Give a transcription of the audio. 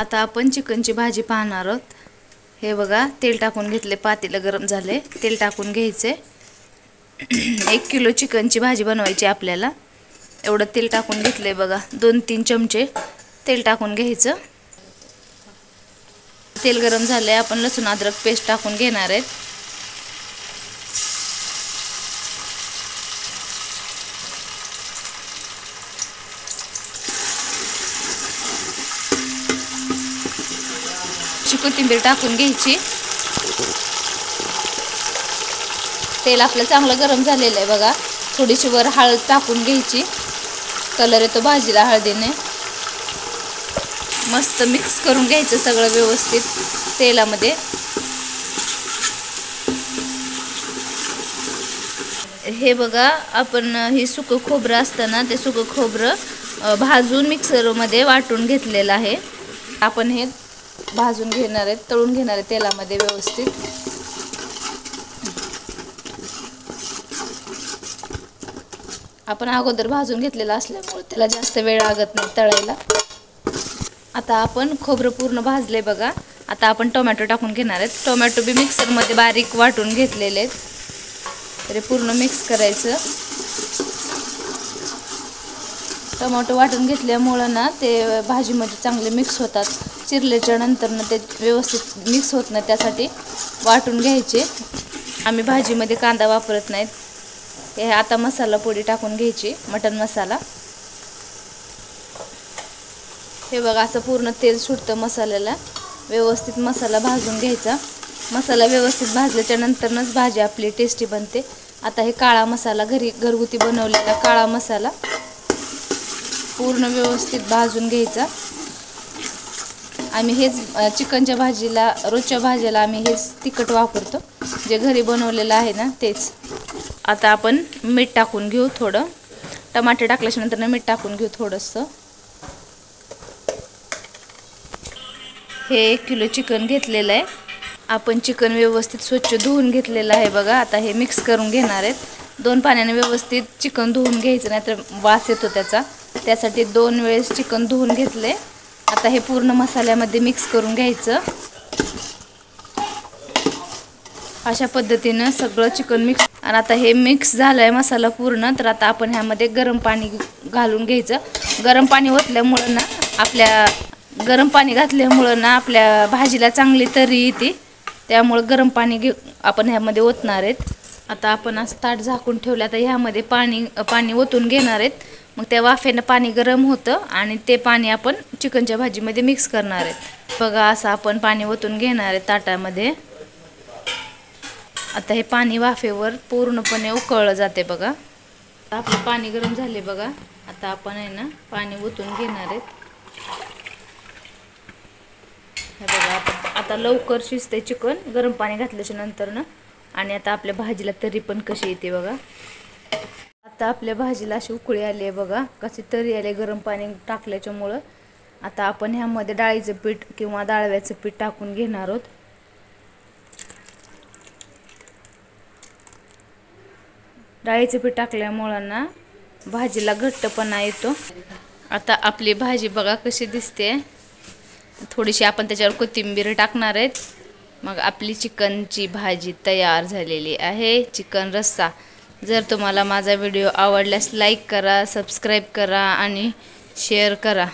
आता आपण चिकनची भाजी पाहणार आहोत। हे बघा, तेल टाकून घेतले, पातेलं गरम झाले, तेल टाकून घ्यायचे। 1 किलो चिकनची भाजी बनवायची आपल्याला। एवढं तेल टाकून घेतले बघा, 2-3 चमचे तेल टाकून घ्यायचं। तेल गरम झाले, आपण लसूण अद्रक पेस्ट टाकून घेणार आहेत। कोथिंबीर टाकून घ्यायची। तेल आपलं चांगलं गरम झालेलं आहे बघा। थोडीशी वर हळद टाकून घ्यायची, कलर येतो भाजीला हळदीने। मस्त मिक्स करून घ्यायचं सगळं व्यवस्थित तेलामध्ये। हे बघा, आपण हे सुकं खोबरं असतं ना, ते सुकं खोबरं भाजून मिक्सरमध्ये वाटून घेतलेलं आहे। आपण हे भाजून घेणार आहेत, तळून घेणार आहे तेलामध्ये व्यवस्थित। आपण अगोदर भाजून घेतलेला असल्यामुळे त्याला जास्त वेळ लागत नाही तळायला। आता आपण खोबरं पूर्ण भाजले बघा। आता आपण टोमॅटो टाकून घेणार आहेत। टोमॅटो बी मिक्सरमध्ये बारीक वाटून घेतलेले आहेत। तर पूर्ण मिक्स करायचं। टोमॅटो वाटून घेतल्यामुळं ना ते भाजीमध्ये चांगले मिक्स होतात। चिरल्याच्या नंतर ना ते व्यवस्थित मिक्स होत नाही, त्यासाठी वाटून घ्यायचे। आम्ही भाजीमध्ये कांदा वापरत नाहीत। हे आता मसाला पोडी टाकून घ्यायची, मटन मसाला। हे बघा, असं पूर्ण तेल सुटतं मसाल्याला। व्यवस्थित मसाला भाजून घ्यायचा। मसाला व्यवस्थित भाजल्याच्या नंतरच भाजी आपली टेस्टी बनते। आता हे काळा मसाला, घरगुती बनवलेला काळा मसाला पूर्ण व्यवस्थित भाजून घ्यायचा। आम्ही हेच चिकनच्या भाजीला, रोजच्या भाजीला आम्ही हेच तिखट वापरतो, जे घरी बनवलेलं आहे ना तेच। आता आपण मीठ टाकून घेऊ थोडं। टमाटे टाकल्याच्या नंतर मीठ टाकून घेऊ थोडंसं। हे 1 किलो चिकन घेतलेलं आहे। आपण चिकन व्यवस्थित स्वच्छ धुवून घेतलेलं आहे बघा। आता हे मिक्स करून घेणार आहेत। 2 पाण्याने व्यवस्थित चिकन धुवून घ्यायचं, नाहीतर वास येतो त्याचा। त्यासाठी 2 वेळेस चिकन धुवून घेतले। आता हे पूर्ण मसाल्यामध्ये मिक्स करून घ्यायचं। अशा पद्धतीनं सगळं चिकन मिक्स। आणि आता हे मिक्स झालंय मसाला पूर्ण, तर आता आपण ह्यामध्ये गरम पाणी घालून घ्यायचं। गरम पाणी ओतल्यामुळं ना गरम पाणी घातल्यामुळं ना आपल्या भाजीला चांगली तरी येते। त्यामुळं गरम पाणी आपण ह्यामध्ये ओतणार आहेत। आता आपण असं ताट झाकून ठेवलं। आता ह्यामध्ये पाणी ओतून घेणार आहेत। मग त्या वाफेनं पाणी गरम होतं आणि ते पाणी आपण चिकनच्या भाजीमध्ये मिक्स करणार आहेत बघा। असं आपण पाणी ओतून घेणार आहे ताटामध्ये। आता हे पाणी वाफेवर पूर्णपणे उकळलं जाते बघा। आपलं पाणी गरम झाले बघा। आता आपण आहे ना पाणी ओतून घेणार आहेत। हे बघा, आता लवकर शिजते चिकन गरम पाणी घातल्याच्या नंतर ना। आणि आता आपल्या भाजीला तरी पण कशी येते बघा। आता आपल्या भाजीला अशी उकळी आली आहे बघा, कशी तरी आली गरम पाणी टाकल्याच्यामुळं। आता आपण ह्यामध्ये डाळीचं पीठ किंवा डाळव्याचं पीठ टाकून घेणार आहोत। डाळीचं पीठ टाकल्यामुळं ना भाजीला घट्टपणा येतो। आता आपली भाजी बघा कशी दिसते। थोडीशी आपण त्याच्यावर कोथिंबीर टाकणार आहेत। मग आपली चिकनची भाजी तयार झालेली आहे, चिकन रस्सा। जर तुम्हाला माझा व्हिडिओ आवडल्यास लाईक करा, सबस्क्राईब करा आणि शेअर करा।